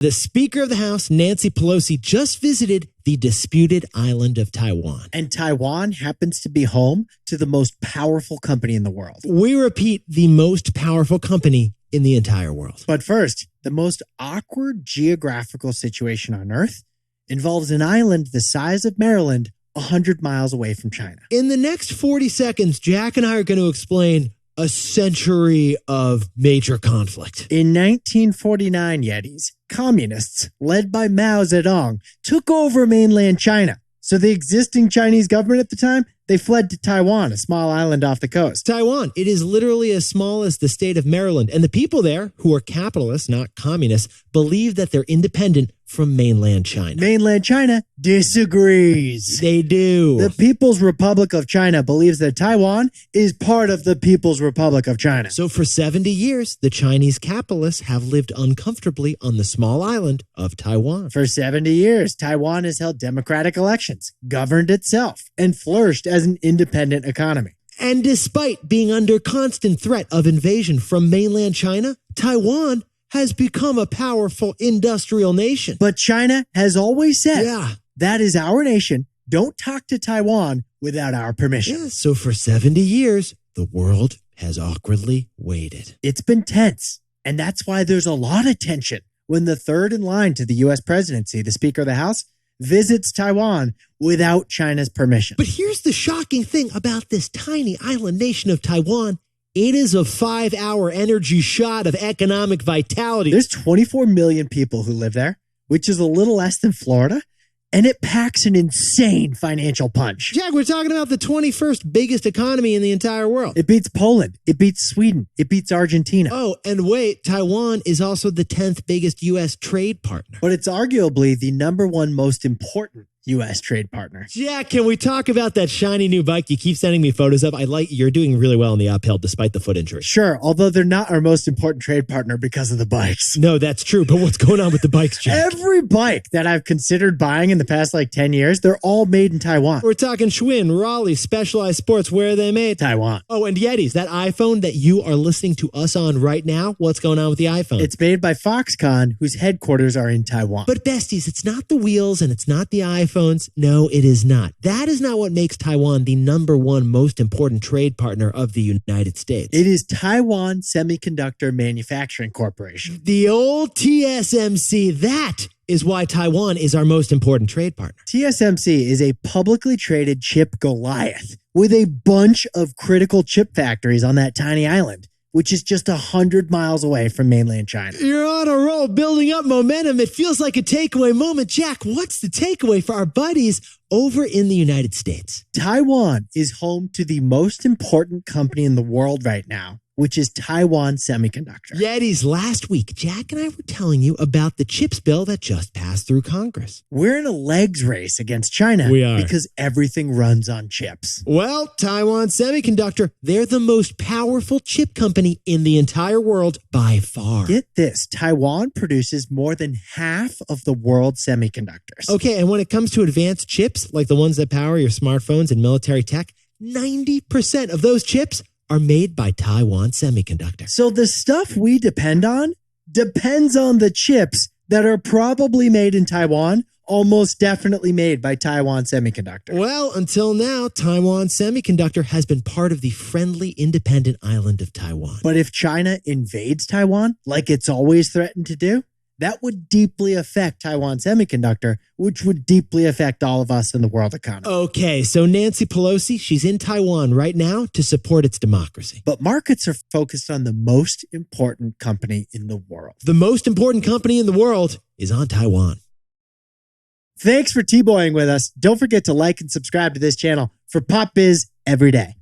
The Speaker of the House, Nancy Pelosi, just visited the disputed island of Taiwan. And Taiwan happens to be home to the most powerful company in the world. We repeat, the most powerful company in the entire world. But first, the most awkward geographical situation on Earth involves an island the size of Maryland, 100 miles away from China. In the next 40 seconds, Jack and I are going to explain a century of major conflict. In 1949, Yetis, communists, led by Mao Zedong, took over mainland China. So the existing Chinese government at the time, they fled to Taiwan, a small island off the coast. Taiwan, it is literally as small as the state of Maryland. And the people there, who are capitalists, not communists, believe that they're independent from mainland China. Mainland China disagrees. They do. The People's Republic of China believes that Taiwan is part of the People's Republic of China. So for 70 years, the Chinese capitalists have lived uncomfortably on the small island of Taiwan. For 70 years, Taiwan has held democratic elections, governed itself, and flourished as an independent economy. And despite being under constant threat of invasion from mainland China, Taiwan has become a powerful industrial nation. But China has always said, yeah, that is our nation. Don't talk to Taiwan without our permission. Yeah, so for 70 years, the world has awkwardly waited. It's been tense. And that's why there's a lot of tension when the third in line to the U.S. presidency, the Speaker of the House, visits Taiwan without China's permission. But here's the shocking thing about this tiny island nation of Taiwan. It is a 5-hour energy shot of economic vitality. There's 24 million people who live there, which is a little less than Florida, and it packs an insane financial punch. Jack, we're talking about the 21st biggest economy in the entire world. It beats Poland. It beats Sweden. It beats Argentina. Oh, and wait, Taiwan is also the 10th biggest U.S. trade partner. But it's arguably the #1 most important U.S. trade partner. Jack, can we talk about that shiny new bike you keep sending me photos of? You're doing really well in the uphill despite the foot injury. Sure, although they're not our most important trade partner because of the bikes. No, that's true. But what's going on with the bikes, Jack? Every bike that I've considered buying in the past 10 years, they're all made in Taiwan. We're talking Schwinn, Raleigh, Specialized Sports. Where are they made? Taiwan. Oh, and Yetis, that iPhone that you are listening to us on right now, what's going on with the iPhone? It's made by Foxconn, whose headquarters are in Taiwan. But besties, it's not the wheels and it's not the iPhones. No, it is not. That is not what makes Taiwan the #1 most important trade partner of the United States. It is Taiwan Semiconductor Manufacturing Corporation. The old TSMC. That is why Taiwan is our most important trade partner. TSMC is a publicly traded chip Goliath with a bunch of critical chip factories on that tiny island, which is just 100 miles away from mainland China. You're on a roll, building up momentum. It feels like a takeaway moment. Jack, what's the takeaway for our buddies over in the United States? Taiwan is home to the most important company in the world right now, which is Taiwan Semiconductor. Yetis, last week, Jack and I were telling you about the CHIPS bill that just passed through Congress. We're in a legs race against China. We are. Because everything runs on chips. Well, Taiwan Semiconductor, they're the most powerful chip company in the entire world by far. Get this, Taiwan produces more than half of the world's semiconductors. Okay, and when it comes to advanced chips, like the ones that power your smartphones and military tech, 90% of those chips are made by Taiwan Semiconductor. So the stuff we depend on depends on the chips that are probably made in Taiwan, almost definitely made by Taiwan Semiconductor. Well, until now, Taiwan Semiconductor has been part of the friendly, independent island of Taiwan. But if China invades Taiwan, like it's always threatened to do, that would deeply affect Taiwan Semiconductor, which would deeply affect all of us in the world economy. Okay, so Nancy Pelosi, she's in Taiwan right now to support its democracy. But markets are focused on the most important company in the world. The most important company in the world is on Taiwan. Thanks for T-boying with us. Don't forget to like and subscribe to this channel for Pop Biz every day.